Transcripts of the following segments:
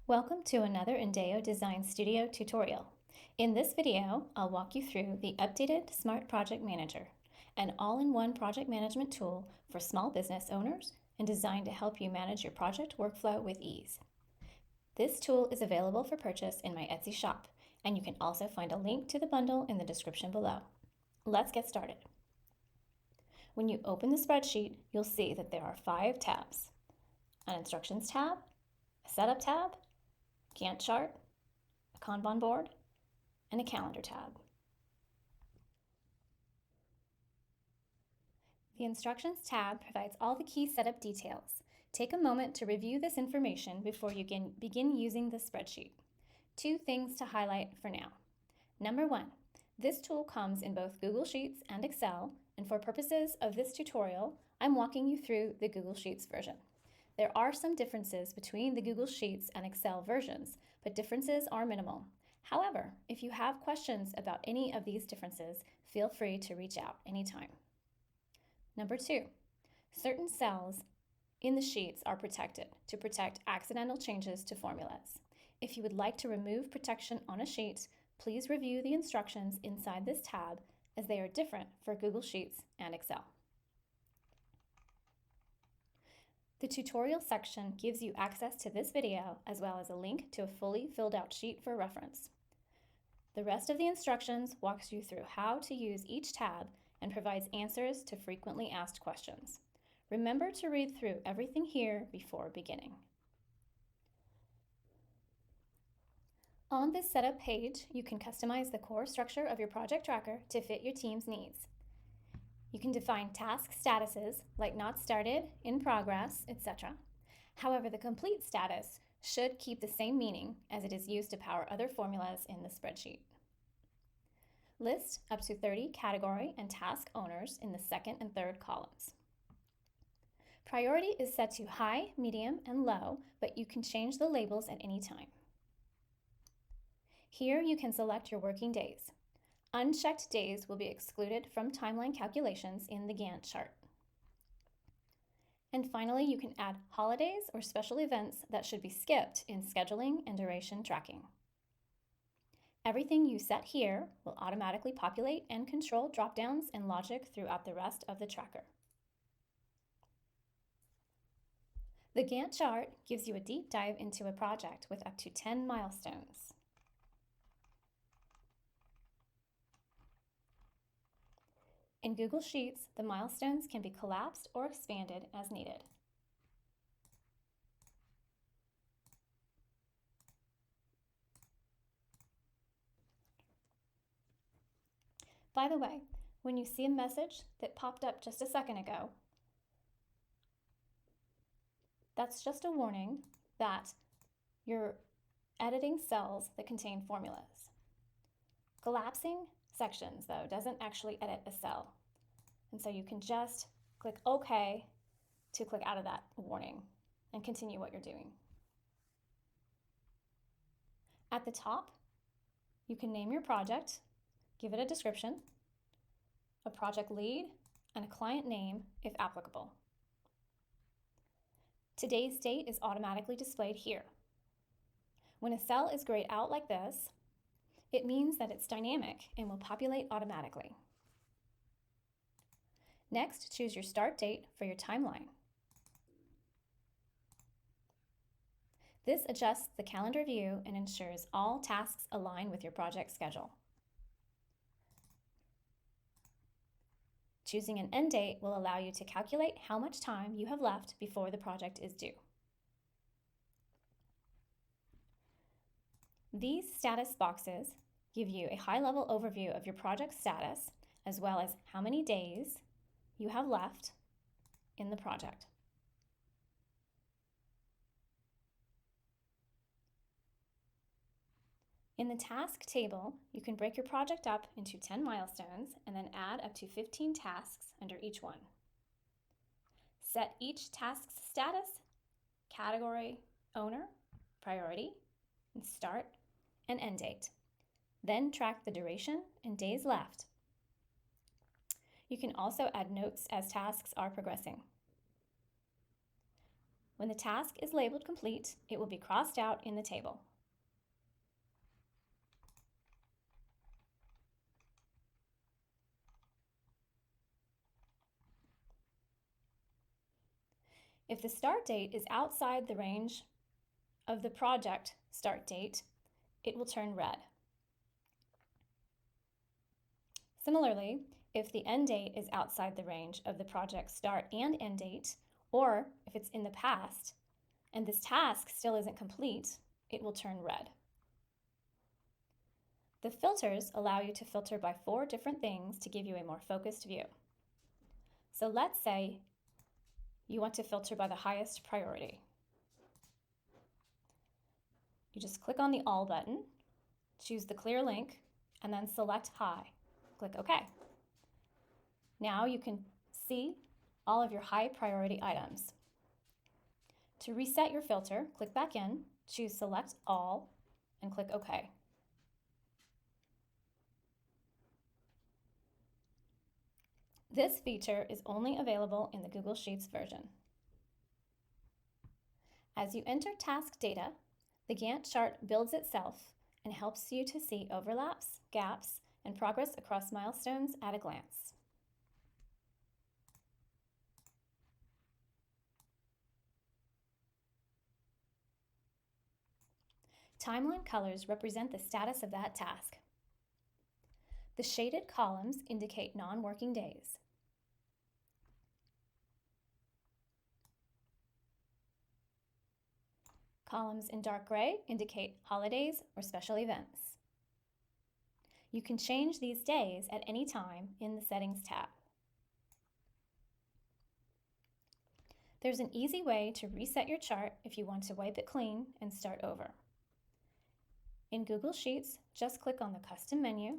Welcome to another Indeo Design Studio tutorial. In this video, I'll walk you through the updated Smart Project Manager, an all-in-one project management tool for small business owners and designed to help you manage your project workflow with ease. This tool is available for purchase in my Etsy shop, and you can also find a link to the bundle in the description below. Let's get started. When you open the spreadsheet, you'll see that there are 5 tabs: an instructions tab, a setup tab, Gantt chart, a Kanban board, and a calendar tab. The Instructions tab provides all the key setup details. Take a moment to review this information before you begin using the spreadsheet. 2 things to highlight for now. Number 1, this tool comes in both Google Sheets and Excel, and for purposes of this tutorial, I'm walking you through the Google Sheets version. There are some differences between the Google Sheets and Excel versions, but differences are minimal. However, if you have questions about any of these differences, feel free to reach out anytime. Number 2, certain cells in the sheets are protected to protect accidental changes to formulas. If you would like to remove protection on a sheet, please review the instructions inside this tab, as they are different for Google Sheets and Excel. The tutorial section gives you access to this video as well as a link to a fully filled out sheet for reference. The rest of the instructions walks you through how to use each tab and provides answers to frequently asked questions. Remember to read through everything here before beginning. On this setup page, you can customize the core structure of your project tracker to fit your team's needs. You can define task statuses like not started, in progress, etc. However, the complete status should keep the same meaning as it is used to power other formulas in the spreadsheet. List up to 30 category and task owners in the second and third columns. Priority is set to high, medium, and low, but you can change the labels at any time. Here you can select your working days. Unchecked days will be excluded from timeline calculations in the Gantt chart. And finally, you can add holidays or special events that should be skipped in scheduling and duration tracking. Everything you set here will automatically populate and control dropdowns and logic throughout the rest of the tracker. The Gantt chart gives you a deep dive into a project with up to 10 milestones. In Google Sheets, the milestones can be collapsed or expanded as needed. By the way, when you see a message that popped up just a second ago, that's just a warning that you're editing cells that contain formulas. Collapsing sections, though, doesn't actually edit a cell. And so you can just click OK to click out of that warning and continue what you're doing. At the top, you can name your project, give it a description, a project lead, and a client name if applicable. Today's date is automatically displayed here. When a cell is grayed out like this, it means that it's dynamic and will populate automatically. Next, choose your start date for your timeline. This adjusts the calendar view and ensures all tasks align with your project schedule. Choosing an end date will allow you to calculate how much time you have left before the project is due. These status boxes give you a high-level overview of your project status, as well as how many days you have left in the project. In the task table, you can break your project up into 10 milestones and then add up to 15 tasks under each one. Set each task's status, category, owner, priority, and start and end date. Then track the duration and days left. You can also add notes as tasks are progressing. When the task is labeled complete, it will be crossed out in the table. If the start date is outside the range of the project start date, it will turn red. Similarly, if the end date is outside the range of the project start and end date, or if it's in the past, and this task still isn't complete, it will turn red. The filters allow you to filter by 4 different things to give you a more focused view. So let's say you want to filter by the highest priority. You just click on the All button, choose the clear link, and then select High. Click OK. Now you can see all of your high priority items. To reset your filter, click back in, choose Select All, and click OK. This feature is only available in the Google Sheets version. As you enter task data, the Gantt chart builds itself and helps you to see overlaps, gaps, and progress across milestones at a glance. Timeline colors represent the status of that task. The shaded columns indicate non-working days. Columns in dark gray indicate holidays or special events. You can change these days at any time in the Settings tab. There's an easy way to reset your chart if you want to wipe it clean and start over. In Google Sheets, just click on the Custom menu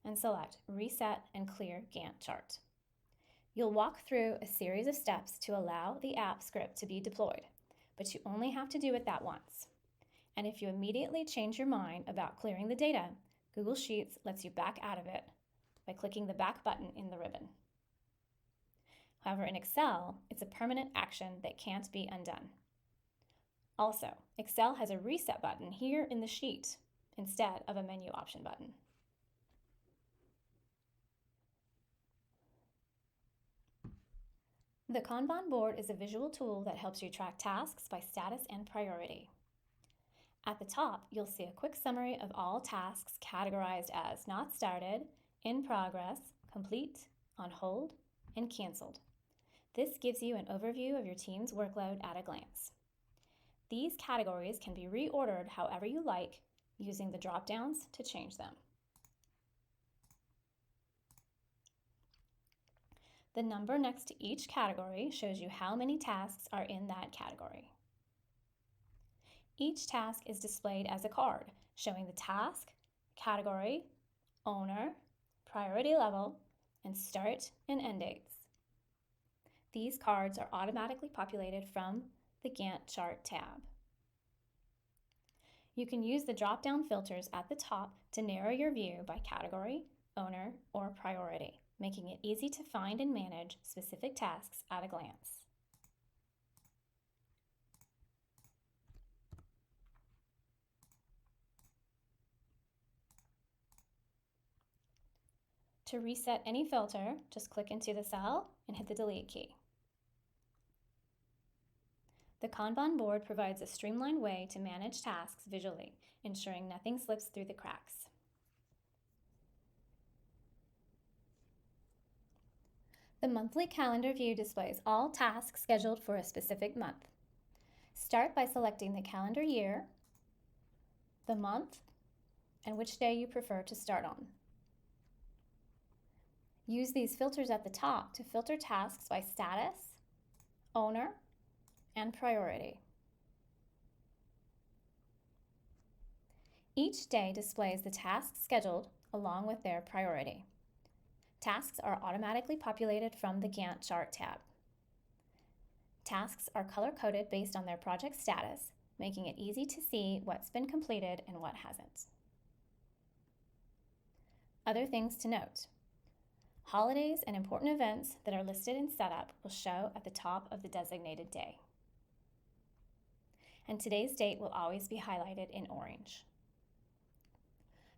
and select Reset and Clear Gantt Chart. You'll walk through a series of steps to allow the app script to be deployed, but you only have to do it that once. And if you immediately change your mind about clearing the data, Google Sheets lets you back out of it by clicking the back button in the ribbon. However, in Excel, it's a permanent action that can't be undone. Also, Excel has a reset button here in the sheet instead of a menu option button. The Kanban board is a visual tool that helps you track tasks by status and priority. At the top, you'll see a quick summary of all tasks categorized as not started, in progress, complete, on hold, and canceled. This gives you an overview of your team's workload at a glance. These categories can be reordered however you like using the drop-downs to change them. The number next to each category shows you how many tasks are in that category. Each task is displayed as a card, showing the task, category, owner, priority level, and start and end dates. These cards are automatically populated from the Gantt chart tab. You can use the drop-down filters at the top to narrow your view by category, owner, or priority, making it easy to find and manage specific tasks at a glance. To reset any filter, just click into the cell and hit the delete key. The Kanban board provides a streamlined way to manage tasks visually, ensuring nothing slips through the cracks. The monthly calendar view displays all tasks scheduled for a specific month. Start by selecting the calendar year, the month, and which day you prefer to start on. Use these filters at the top to filter tasks by status, owner, and priority. Each day displays the tasks scheduled along with their priority. Tasks are automatically populated from the Gantt chart tab. Tasks are color-coded based on their project status, making it easy to see what's been completed and what hasn't. Other things to note. Holidays and important events that are listed in Setup will show at the top of the designated day. and today's date will always be highlighted in orange.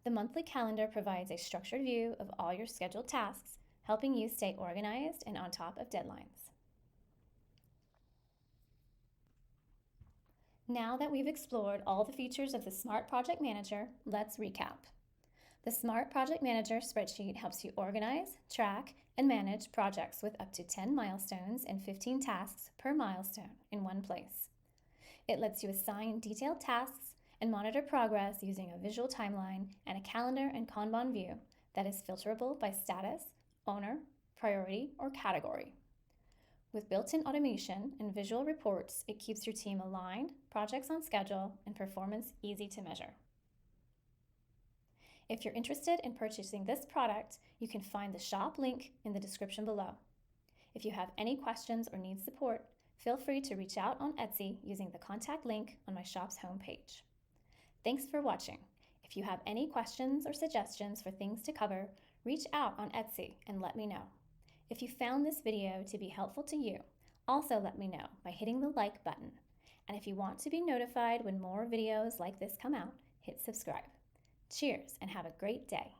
The monthly calendar provides a structured view of all your scheduled tasks, helping you stay organized and on top of deadlines. Now that we've explored all the features of the Smart Project Manager, let's recap. The Smart Project Manager spreadsheet helps you organize, track, and manage projects with up to 10 milestones and 15 tasks per milestone in one place. It lets you assign detailed tasks and monitor progress using a visual timeline and a calendar and Kanban view that is filterable by status, owner, priority, or category. With built-in automation and visual reports, it keeps your team aligned, projects on schedule, and performance easy to measure. If you're interested in purchasing this product, you can find the shop link in the description below. If you have any questions or need support, feel free to reach out on Etsy using the contact link on my shop's homepage. Thanks for watching. If you have any questions or suggestions for things to cover, reach out on Etsy and let me know. If you found this video to be helpful to you, also let me know by hitting the like button. And if you want to be notified when more videos like this come out, hit subscribe. Cheers and have a great day.